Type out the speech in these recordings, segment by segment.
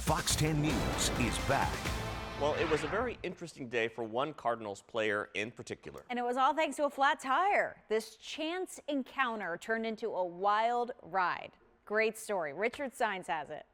Fox 10 News is back. Well, it was a very interesting day for one Cardinals player in particular. And it was all thanks to a flat tire. This chance encounter turned into a wild ride. Great story. Richard Saenz has it.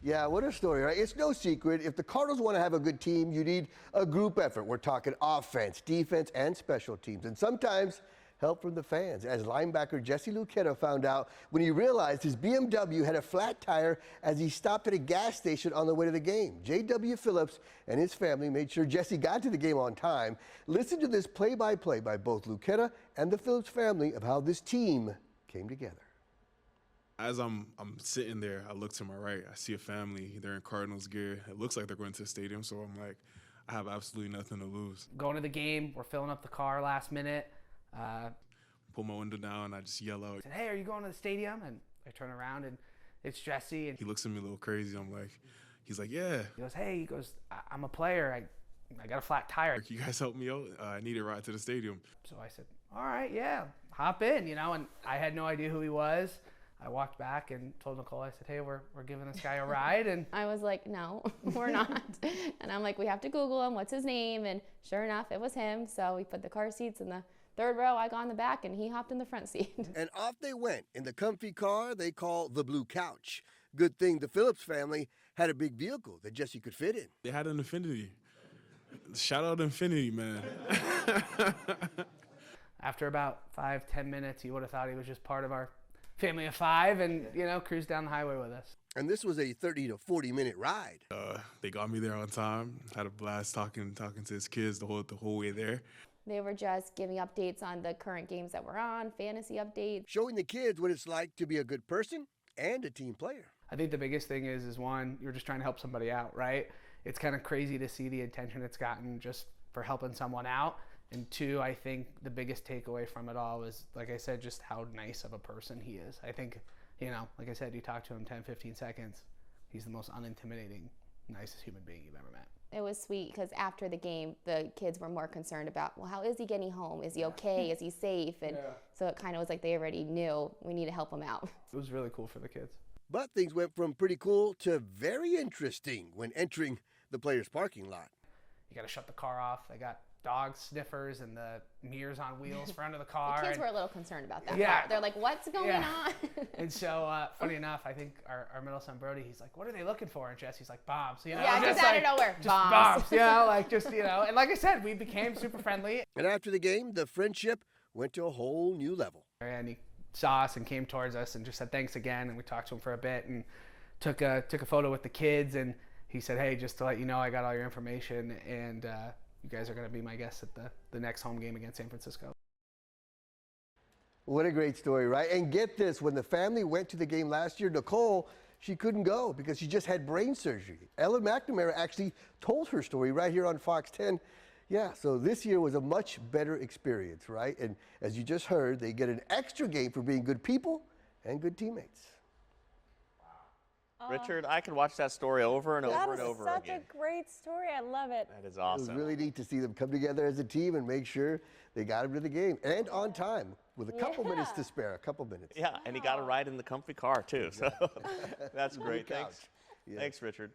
Yeah, what a story, right? It's no secret. If the Cardinals want to have a good team, you need a group effort. We're talking offense, defense, and special teams. And sometimes help from the fans, as linebacker Jesse Luketa found out when he realized his BMW had a flat tire as he stopped at a gas station on the way to the game. J.W. Phillips and his family made sure Jesse got to the game on time. Listen to this play-by-play by both Luketa and the Phillips family of how this team came together. As I'm sitting there, I look to my right. I see a family. They're in Cardinals gear. It looks like they're going to the stadium, so I'm like, I have absolutely nothing to lose. Going to the game, we're filling up the car last minute. Pull my window down, I just yell out. I said, hey, are you going to the stadium? And I turn around and it's Jesse. And he looks at me a little crazy. He's like, yeah. He goes, hey, I'm a player. I got a flat tire. You guys help me out? I need a ride to the stadium. So I said, all right, yeah, hop in, and I had no idea who he was. I walked back and told Nicole, I said, hey, we're giving this guy a ride. And I was like, no, we're not. And I'm like, we have to Google him. What's his name? And sure enough, it was him. So we put the car seats in the third row. I got in the back, and he hopped in the front seat. And off they went in the comfy car they call the Blue Couch. Good thing the Phillips family had a big vehicle that Jesse could fit in. They had an Infinity. Shout out Infinity, man. After about 5-10 minutes, you would have thought he was just part of our family of 5 and, cruised down the highway with us. And this was a 30 to 40-minute ride. They got me there on time. Had a blast talking to his kids the whole way there. They were just giving updates on the current games that we're on, fantasy updates. Showing the kids what it's like to be a good person and a team player. I think the biggest thing is one, you're just trying to help somebody out, right? It's kind of crazy to see the attention it's gotten just for helping someone out. And 2, I think the biggest takeaway from it all is, like I said, just how nice of a person he is. I think, like I said, you talk to him 10, 15 seconds, he's the most unintimidating, nicest human being you've ever met. It was sweet because after the game, the kids were more concerned about, well, how is he getting home? Is he okay? Is he safe? And so it kind of was like they already knew we need to help him out. It was really cool for the kids. But things went from pretty cool to very interesting when entering the players' parking lot. You got to shut the car off. They got dog sniffers and the mirrors on wheels front of the car. The kids were a little concerned about that part. They're like, what's going on? And so, funny enough, I think our middle son Brody, he's like, what are they looking for? And Jesse's like, bombs. Yeah, just out of nowhere. Just bombs. And like I said, we became super friendly. And after the game, the friendship went to a whole new level. And he saw us and came towards us and just said thanks again. And we talked to him for a bit and took a photo with the kids. And he said, hey, just to let you know, I got all your information. And you guys are going to be my guests at the next home game against San Francisco. What a great story, right? And get this, when the family went to the game last year, Nicole, she couldn't go because she just had brain surgery. Ellen McNamara actually told her story right here on Fox 10. Yeah, so this year was a much better experience, right? And as you just heard, they get an extra game for being good people and good teammates. Richard, I could watch that story over and over and over again. That is such a great story. I love it. That is awesome. It was really neat to see them come together as a team and make sure they got him to the game and on time with a couple minutes to spare, a couple minutes. Yeah, and he got a ride in the comfy car too. So that's great. Thanks. Yeah. Thanks, Richard.